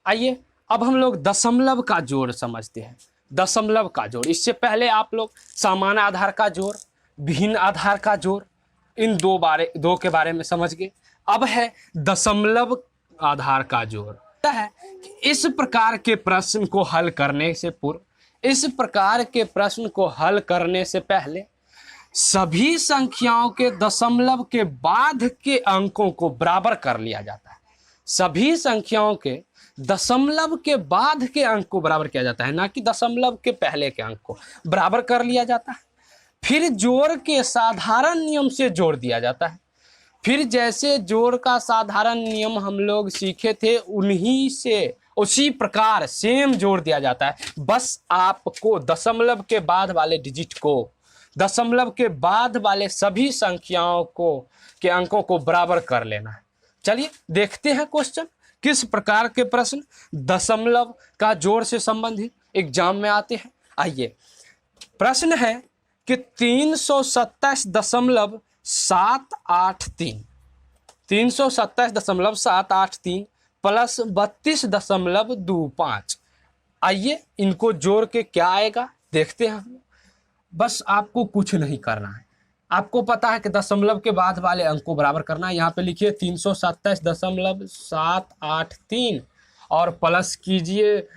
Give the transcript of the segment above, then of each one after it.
आइए अब हम लोग दशमलव का जोड़ समझते हैं। दशमलव का जोड़, इससे पहले आप लोग समान आधार का जोड़, भिन्न आधार का जोड़, इन दो के बारे में समझ गए। अब है दशमलव आधार का जोड़। है इस प्रकार के प्रश्न को हल करने से पूर्व, इस प्रकार के प्रश्न को हल करने से पहले सभी संख्याओं के दशमलव के बाद के अंकों को बराबर कर लिया जाता है। सभी संख्याओं के दशमलव के बाद के अंक को बराबर किया जाता है, ना कि दशमलव के पहले के अंक को बराबर कर लिया जाता है। फिर जोड़ के साधारण नियम से जोड़ दिया जाता है। फिर जैसे जोड़ का साधारण नियम हम लोग सीखे थे उन्हीं से उसी प्रकार सेम जोड़ दिया जाता है। बस आपको दशमलव के बाद वाले डिजिट को, दशमलव के बाद वाले सभी संख्याओं को के अंकों को बराबर कर लेना है। चलिए देखते हैं क्वेश्चन, किस प्रकार के प्रश्न दशमलव का जोड़ से संबंधित एग्जाम में आते हैं। आइए प्रश्न है कि 327.783 327.783 प्लस 32.25। आइए इनको जोड़ के क्या आएगा देखते हैं। बस आपको कुछ नहीं करना है, आपको पता है कि दशमलव के बाद वाले अंक को बराबर करना है। यहाँ पे लिखिए 327.783 और प्लस कीजिए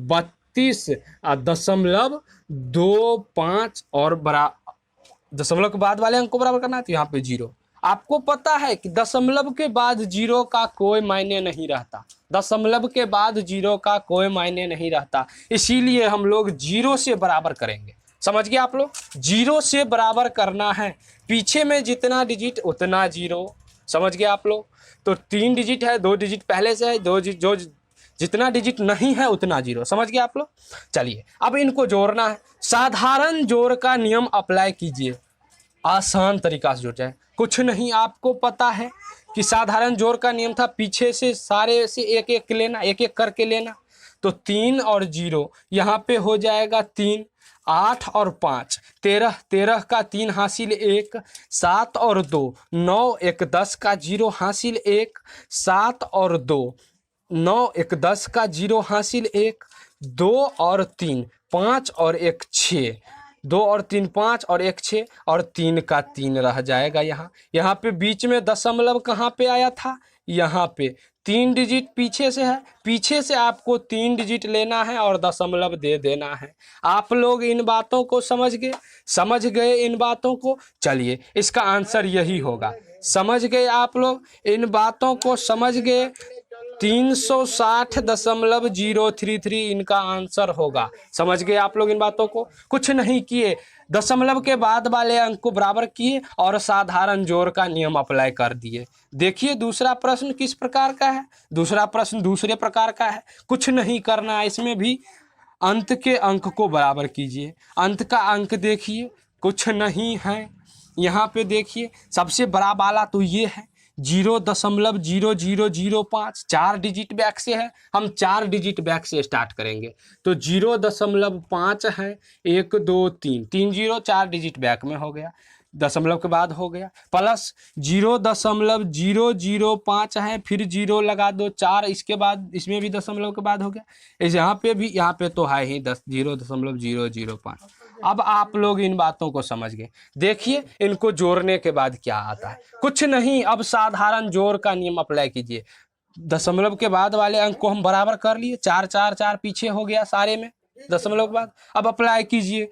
32.25 और दशमलव के बाद वाले अंक को बराबर करना है, तो यहाँ पे 0। आपको पता है कि दशमलव के बाद 0 का कोई मायने नहीं रहता, दशमलव के बाद 0 का कोई मायने नहीं रहता, इसीलिए हम लोग 0 से बराबर करेंगे। समझ गए आप लोग, 0 से बराबर करना है। पीछे में जितना डिजिट उतना 0, समझ गए आप लोग। तो 3 डिजिट है, 2 डिजिट पहले से है, जो जितना डिजिट नहीं है उतना 0, समझ गए आप लोग। चलिए अब इनको जोड़ना है। साधारण जोड़ का नियम अप्लाई कीजिए, आसान तरीका से जुड़ जाए। कुछ नहीं, आपको पता है कि साधारण जोड़ का नियम था पीछे से सारे से एक एक लेना, एक एक करके लेना। तो 3 और 0 यहाँ पे हो जाएगा 3, 8 और 5 13, 13 का 3 हासिल 1, 7 और 2 9, 1 10 का 0 हासिल 1, 7 और 2 9, 1 10 का 0 हासिल 1, 2 और 3 5 और 1 6, 2 और 3 5 और 1 6 और 3 का 3 रह जाएगा। यहाँ पे बीच में दशमलव कहाँ पे आया था, यहाँ पे 3 डिजिट पीछे से है, पीछे से आपको 3 डिजिट लेना है और दशमलव दे देना है। आप लोग इन बातों को समझ गए इन बातों को। चलिए इसका आंसर यही होगा। समझ गए आप लोग इन बातों को, समझ गए। 360.033 इनका आंसर होगा। समझ गए आप लोग इन बातों को। कुछ नहीं किए, दशमलव के बाद वाले अंक को बराबर किए और साधारण जोड़ का नियम अप्लाई कर दिए। देखिए दूसरा प्रश्न किस प्रकार का है। दूसरा प्रश्न दूसरे प्रकार का है। कुछ नहीं करना है, इसमें भी अंत के अंक को बराबर कीजिए। अंत का अंक देखिए, कुछ नहीं है। यहाँ पे देखिए सबसे बड़ा वाला तो ये है 0.0005, 4 डिजिट बैक से है, हम 4 डिजिट बैक से स्टार्ट करेंगे। तो 0.5 है, 1 2 3 3 0, 4 डिजिट बैक में हो गया, दशमलव के बाद हो गया। प्लस 0.005 है, फिर 0 लगा दो, 4 इसके बाद, इसमें भी दशमलव के बाद हो गया। इस यहाँ पे तो है ही 0.005। अब आप लोग इन बातों को समझ गए। देखिए इनको जोड़ने के बाद क्या आता है। कुछ नहीं, अब साधारण जोड़ का नियम अप्लाई कीजिए। दशमलव के बाद वाले अंक को हम बराबर कर लिए, 4 4 4 पीछे हो गया सारे में दशमलव के बाद। अब अप्लाई कीजिए,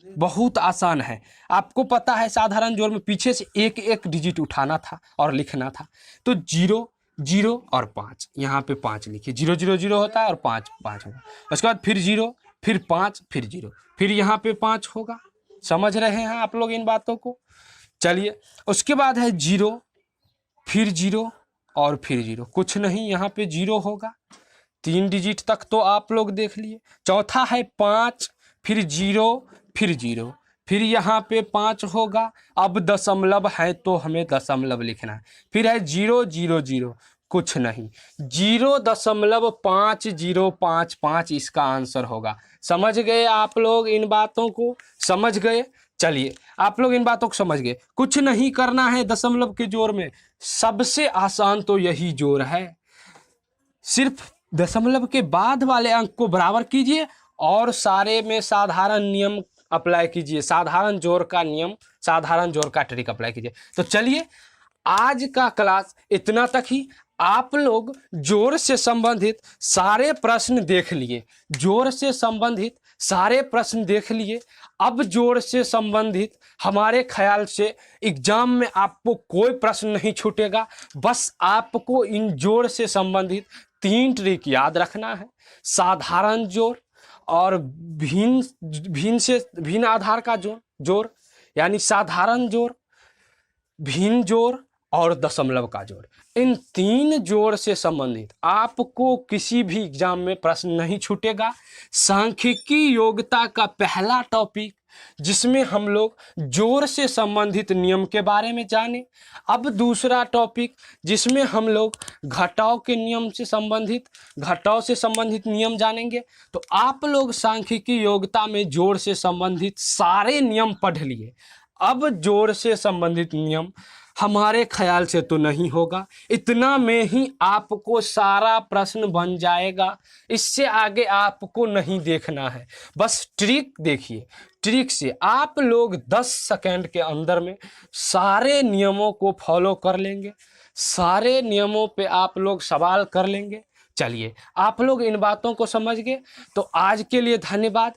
बहुत आसान है। आपको पता है साधारण जोड़ में पीछे से एक एक डिजिट उठाना था और लिखना था। तो 0 0 और 5, यहाँ पे 5 लिखिए, 0 0 0 होता है और 5 5 होगा। उसके बाद फिर 0, फिर 5, फिर 0, फिर यहाँ पे 5 होगा। समझ रहे हैं आप लोग इन बातों को। चलिए उसके बाद है 0, फिर 0 और फिर 0। कुछ नहीं, यहाँ पे 0 होगा। 3 डिजिट तक तो आप लोग देख लिए। चौथा है 5, फिर 0, फिर 0, फिर यहाँ पे 5 होगा। अब दशमलव है तो हमें दशमलव लिखना है। फिर है 0 0 0, कुछ नहीं, 0.5055 इसका आंसर होगा। समझ गए आप लोग इन बातों को, समझ गए। चलिए आप लोग इन बातों को समझ गए। कुछ नहीं करना है दशमलव के जोड़ में, सबसे आसान तो यही जोड़ है। सिर्फ दशमलव के बाद वाले अंक को बराबर कीजिए और सारे में साधारण नियम अप्लाई कीजिए, साधारण जोड़ का नियम, साधारण जोड़ का ट्रिक अप्लाई कीजिए। तो चलिए आज का क्लास इतना तक ही। आप लोग जोड़ से संबंधित सारे प्रश्न देख लिए, जोड़ से संबंधित सारे प्रश्न देख लिए। अब जोड़ से संबंधित हमारे ख्याल से एग्जाम में आपको कोई प्रश्न नहीं छूटेगा। बस आपको इन जोड़ से संबंधित 3 ट्रिक याद रखना है। साधारण जोड़ और भिन्न आधार का जोड़ यानी साधारण जोड़, भिन्न जोड़ और दशमलव का जोड़। इन 3 जोड़ से संबंधित आपको किसी भी एग्जाम में प्रश्न नहीं छूटेगा। सांख्यिकी योग्यता का पहला टॉपिक जिसमें हम लोग जोड़ से संबंधित नियम के बारे में जाने। अब दूसरा टॉपिक जिसमें हम लोग घटाव के नियम से संबंधित, घटाव से संबंधित नियम जानेंगे। तो आप लोग सांख्यिकी योग्यता में जोड़ से संबंधित सारे नियम पढ़ लिए। अब जोड़ से संबंधित नियम हमारे ख्याल से तो नहीं होगा, इतना में ही आपको सारा प्रश्न बन जाएगा। इससे आगे आपको नहीं देखना है, बस ट्रिक देखिए। ट्रिक से आप लोग 10 सेकंड के अंदर में सारे नियमों को फॉलो कर लेंगे, सारे नियमों पे आप लोग सवाल कर लेंगे। चलिए आप लोग इन बातों को समझ गए तो आज के लिए धन्यवाद।